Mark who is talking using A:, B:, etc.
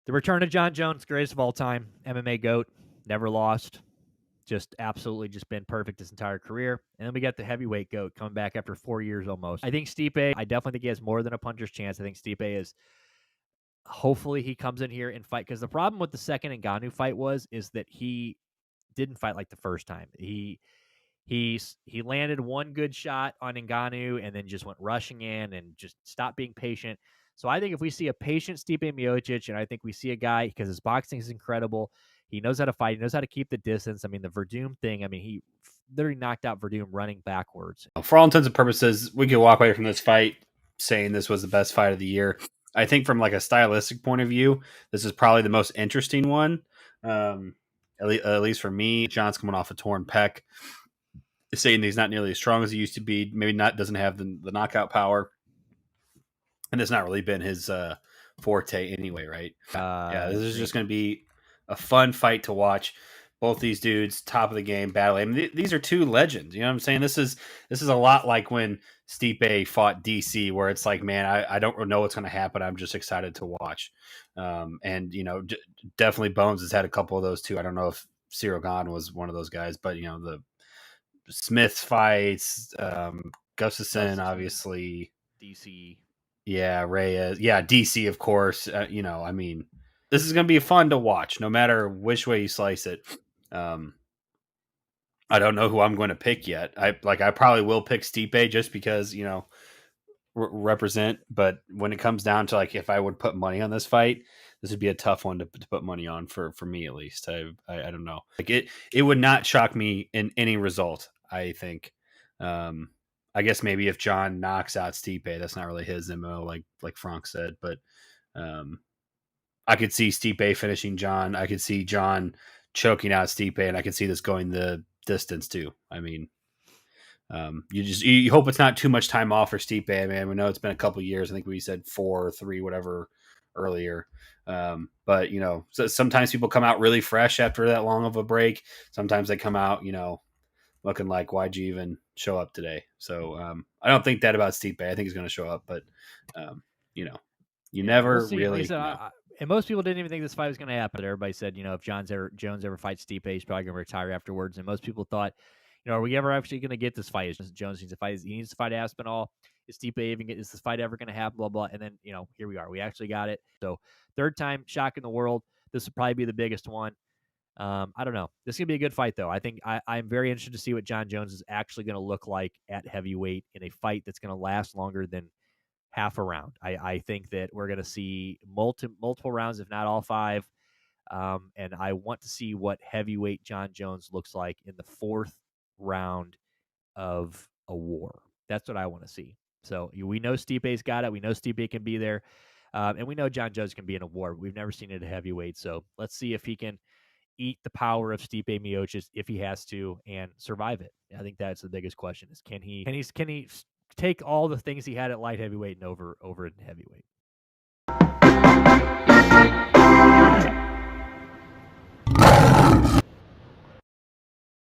A: The return of Jon Jones, greatest of all time, MMA GOAT, never lost. Just absolutely just been perfect his entire career. And then we got the heavyweight GOAT coming back after 4 years almost. I think Stipe, I definitely think he has more than a puncher's chance. I think Stipe is, hopefully he comes in here and fight. Because the problem with the second Ngannou fight is that he didn't fight like the first time. He landed one good shot on Ngannou and then just went rushing in and just stopped being patient. So I think if we see a patient Stipe Miocic, and I think we see a guy, because his boxing is incredible, he knows how to fight, he knows how to keep the distance. I mean, the Verdum thing, I mean, he literally knocked out Verdum running backwards.
B: For all intents and purposes, we could walk away from this fight saying this was the best fight of the year. I think from like a stylistic point of view, this is probably the most interesting one. At least for me, John's coming off a torn pec, saying he's not nearly as strong as he used to be. Maybe not doesn't have the knockout power, and it's not really been his forte anyway, right? Yeah, this is just going to be a fun fight to watch. Both these dudes, top of the game, battling. I mean, these are two legends. You know what I'm saying? This is a lot like when Stipe fought DC, where it's like, man, I don't know what's going to happen. I'm just excited to watch. And you know, definitely Bones has had a couple of those too. I don't know if Cyril Gane was one of those guys, but you know, the Smith fights, Gustafson, obviously,
A: DC.
B: Yeah, Reyes. Yeah, DC, of course. You know, I mean, this is going to be fun to watch, no matter which way you slice it. I don't know who I'm going to pick yet. I probably will pick Stipe just because, you know, represent. But when it comes down to like if I would put money on this fight, this would be a tough one to put money on for me at least. I don't know. Like it would not shock me in any result. I think. I guess maybe if John knocks out Stipe, that's not really his MO, like Frank said. But I could see Stipe finishing John. I could see John choking out Stipe, and I could see this going the distance too. I mean, you hope it's not too much time off for Stipe, man. We know it's been a couple years. I think we said 4 or 3, whatever, earlier. But you know, so sometimes people come out really fresh after that long of a break. Sometimes they come out, you know, looking like, why'd you even show up today? So I don't think that about Stipe. I think he's going to show up, but you know, never
A: we'll see.
B: really.
A: Like I said, and most people didn't even think this fight was going to happen. Everybody said, you know, if Jones ever fights Stipe, he's probably going to retire afterwards. And most people thought, you know, are we ever actually going to get this fight? Jones needs to fight. He needs to fight Aspinall. Is Stipe even is this fight ever going to happen? Blah blah. And then, you know, here we are. We actually got it. So third time shock in the world. This will probably be the biggest one. I don't know. This is gonna be a good fight, though. I think I'm very interested to see what Jon Jones is actually going to look like at heavyweight in a fight that's going to last longer than half a round. I think that we're going to see multiple rounds, if not all 5. And I want to see what heavyweight Jon Jones looks like in the 4th round of a war. That's what I want to see. So we know Stipe's got it. We know Stipe can be there. And we know Jon Jones can be in a war. We've never seen it at heavyweight. So let's see if he can eat the power of Stipe Miocic if he has to and survive it. I think that's the biggest question: is can he take all the things he had at light heavyweight and over in heavyweight?